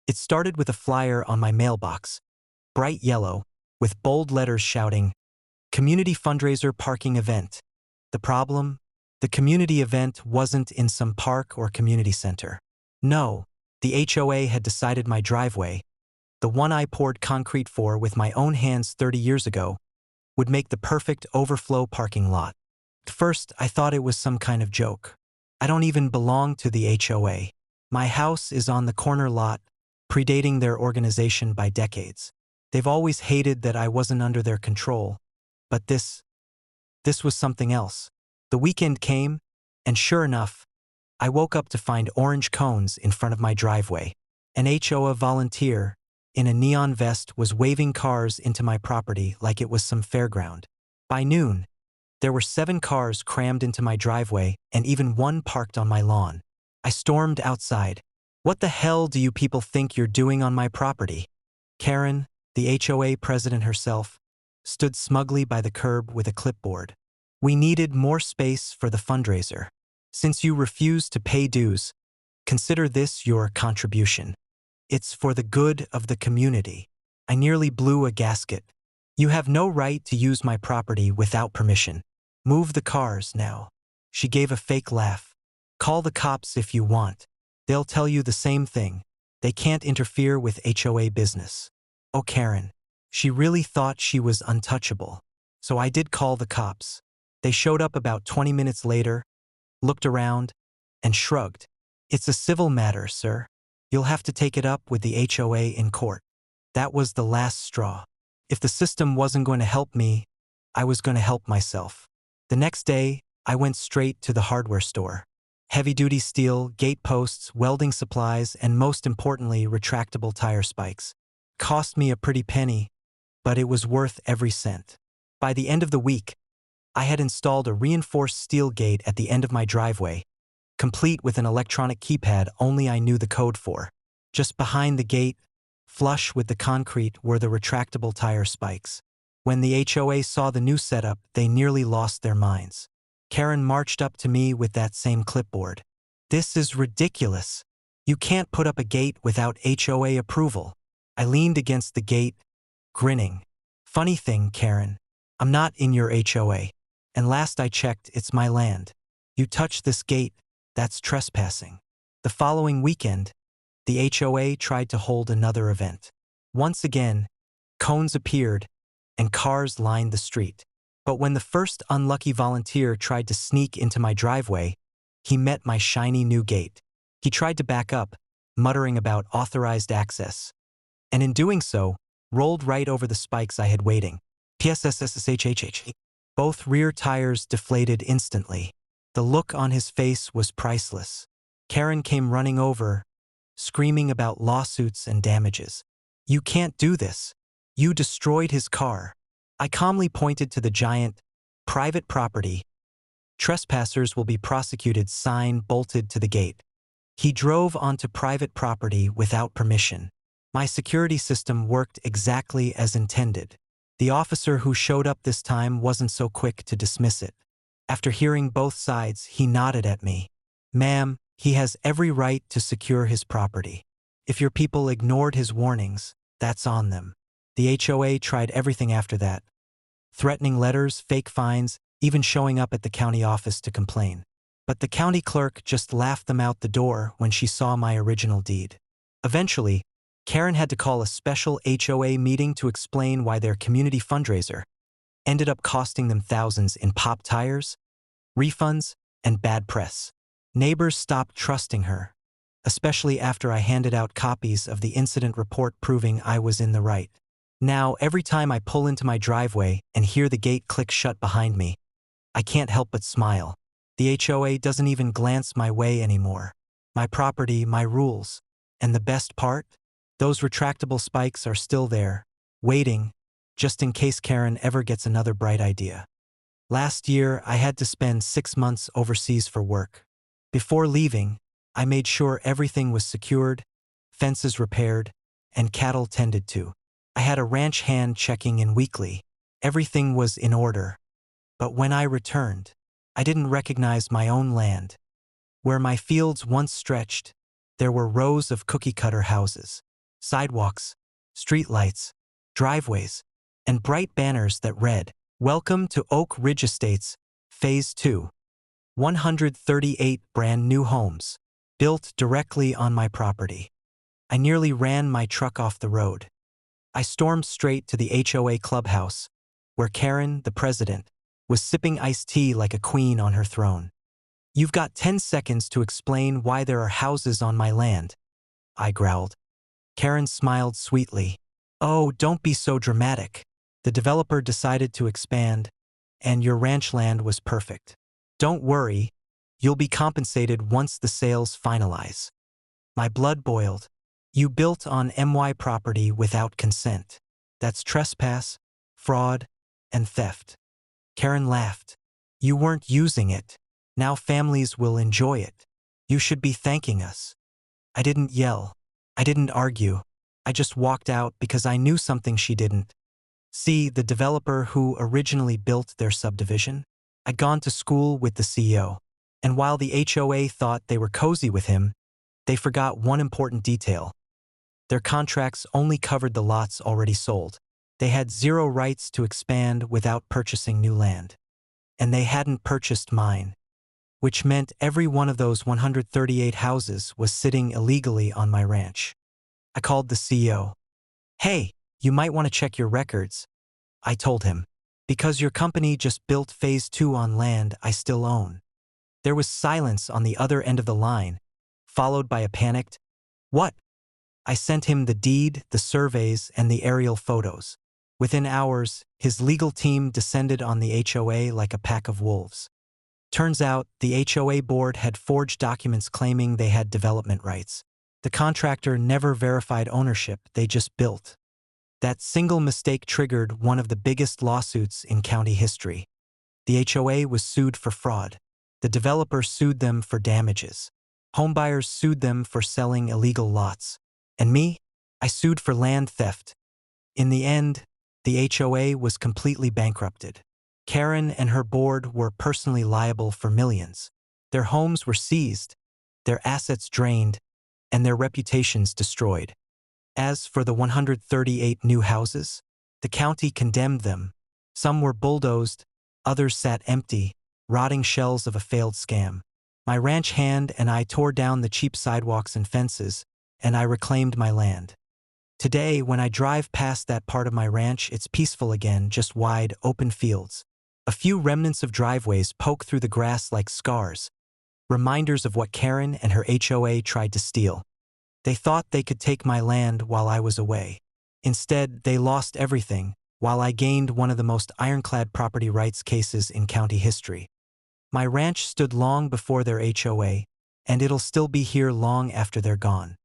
It started with a flyer on my mailbox, bright yellow, with bold letters shouting, "Community Fundraiser Parking Event." The problem? The community event wasn't in some park or community center. No, the HOA had decided my driveway, the one I poured concrete for with my own hands 30 years ago, would make the perfect overflow parking lot. At first, I thought it was some kind of joke. I don't even belong to the HOA. My house is on the corner lot, predating their organization by decades. They've always hated that I wasn't under their control. But this was something else. The weekend came, and sure enough, I woke up to find orange cones in front of my driveway. An HOA volunteer, in a neon vest, was waving cars into my property like it was some fairground. By noon, there were 7 cars crammed into my driveway and even one parked on my lawn. I stormed outside. "What the hell do you people think you're doing on my property?" Karen, the HOA president herself, stood smugly by the curb with a clipboard. "We needed more space for the fundraiser. Since you refuse to pay dues, consider this your contribution. It's for the good of the community." I nearly blew a gasket. "You have no right to use my property without permission. Move the cars now." She gave a fake laugh. "Call the cops if you want. They'll tell you the same thing. They can't interfere with HOA business." Oh, Karen. She really thought she was untouchable. So I did call the cops. They showed up about 20 minutes later, looked around, and shrugged. "It's a civil matter, sir. You'll have to take it up with the HOA in court." That was the last straw. If the system wasn't going to help me, I was going to help myself. The next day, I went straight to the hardware store. Heavy-duty steel, gate posts, welding supplies, and most importantly, retractable tire spikes. Cost me a pretty penny, but it was worth every cent. By the end of the week, I had installed a reinforced steel gate at the end of my driveway, complete with an electronic keypad only I knew the code for. Just behind the gate, flush with the concrete, were the retractable tire spikes. When the HOA saw the new setup, they nearly lost their minds. Karen marched up to me with that same clipboard. "This is ridiculous. You can't put up a gate without HOA approval." I leaned against the gate, grinning. "Funny thing, Karen, I'm not in your HOA. And last I checked, it's my land. You touch this gate, that's trespassing." The following weekend, the HOA tried to hold another event. Once again, cones appeared, and cars lined the street. But when the first unlucky volunteer tried to sneak into my driveway, he met my shiny new gate. He tried to back up, muttering about authorized access, and in doing so, rolled right over the spikes I had waiting. PSSSHHH. Both rear tires deflated instantly. The look on his face was priceless. Karen came running over, screaming about lawsuits and damages. "You can't do this. You destroyed his car." I calmly pointed to the giant, "Private property. Trespassers will be prosecuted" sign bolted to the gate. He drove onto private property without permission. My security system worked exactly as intended. The officer who showed up this time wasn't so quick to dismiss it. After hearing both sides, he nodded at me. "Ma'am, he has every right to secure his property. If your people ignored his warnings, that's on them." The HOA tried everything after that. Threatening letters, fake fines, even showing up at the county office to complain. But the county clerk just laughed them out the door when she saw my original deed. Eventually, Karen had to call a special HOA meeting to explain why their community fundraiser ended up costing them thousands in pop tires, refunds, and bad press. Neighbors stopped trusting her, especially after I handed out copies of the incident report proving I was in the right. Now, every time I pull into my driveway and hear the gate click shut behind me, I can't help but smile. The HOA doesn't even glance my way anymore. My property, my rules. And the best part? Those retractable spikes are still there, waiting, just in case Karen ever gets another bright idea. Last year, I had to spend 6 months overseas for work. Before leaving, I made sure everything was secured, fences repaired, and cattle tended to. I had a ranch hand checking in weekly. Everything was in order. But when I returned, I didn't recognize my own land. Where my fields once stretched, there were rows of cookie-cutter houses. sidewalks, streetlights, driveways, and bright banners that read, "Welcome to Oak Ridge Estates, Phase 2. 138 brand new homes, built directly on my property." I nearly ran my truck off the road. I stormed straight to the HOA clubhouse, where Karen, the president, was sipping iced tea like a queen on her throne. "You've got 10 seconds to explain why there are houses on my land," I growled. Karen smiled sweetly. "Oh, don't be so dramatic. The developer decided to expand, and your ranch land was perfect. Don't worry, you'll be compensated once the sales finalize." My blood boiled. "You built on MY property without consent. That's trespass, fraud, and theft." Karen laughed. "You weren't using it. Now families will enjoy it. You should be thanking us." I didn't yell. I didn't argue. I just walked out because I knew something she didn't. See, the developer who originally built their subdivision? I'd gone to school with the CEO, and while the HOA thought they were cozy with him, they forgot one important detail. Their contracts only covered the lots already sold. They had zero rights to expand without purchasing new land. And they hadn't purchased mine, which meant every one of those 138 houses was sitting illegally on my ranch. I called the CEO. "Hey, you might want to check your records," I told him, "because your company just built Phase 2 on land I still own." There was silence on the other end of the line, followed by a panicked, "What?" I sent him the deed, the surveys, and the aerial photos. Within hours, his legal team descended on the HOA like a pack of wolves. Turns out, the HOA board had forged documents claiming they had development rights. The contractor never verified ownership, they just built. That single mistake triggered one of the biggest lawsuits in county history. The HOA was sued for fraud. The developer sued them for damages. Homebuyers sued them for selling illegal lots. And me? I sued for land theft. In the end, the HOA was completely bankrupted. Karen and her board were personally liable for millions. Their homes were seized, their assets drained, and their reputations destroyed. As for the 138 new houses, the county condemned them. Some were bulldozed, others sat empty, rotting shells of a failed scam. My ranch hand and I tore down the cheap sidewalks and fences, and I reclaimed my land. Today, when I drive past that part of my ranch, it's peaceful again, just wide, open fields. A few remnants of driveways poke through the grass like scars, reminders of what Karen and her HOA tried to steal. They thought they could take my land while I was away. Instead, they lost everything, while I gained one of the most ironclad property rights cases in county history. My ranch stood long before their HOA, and it'll still be here long after they're gone.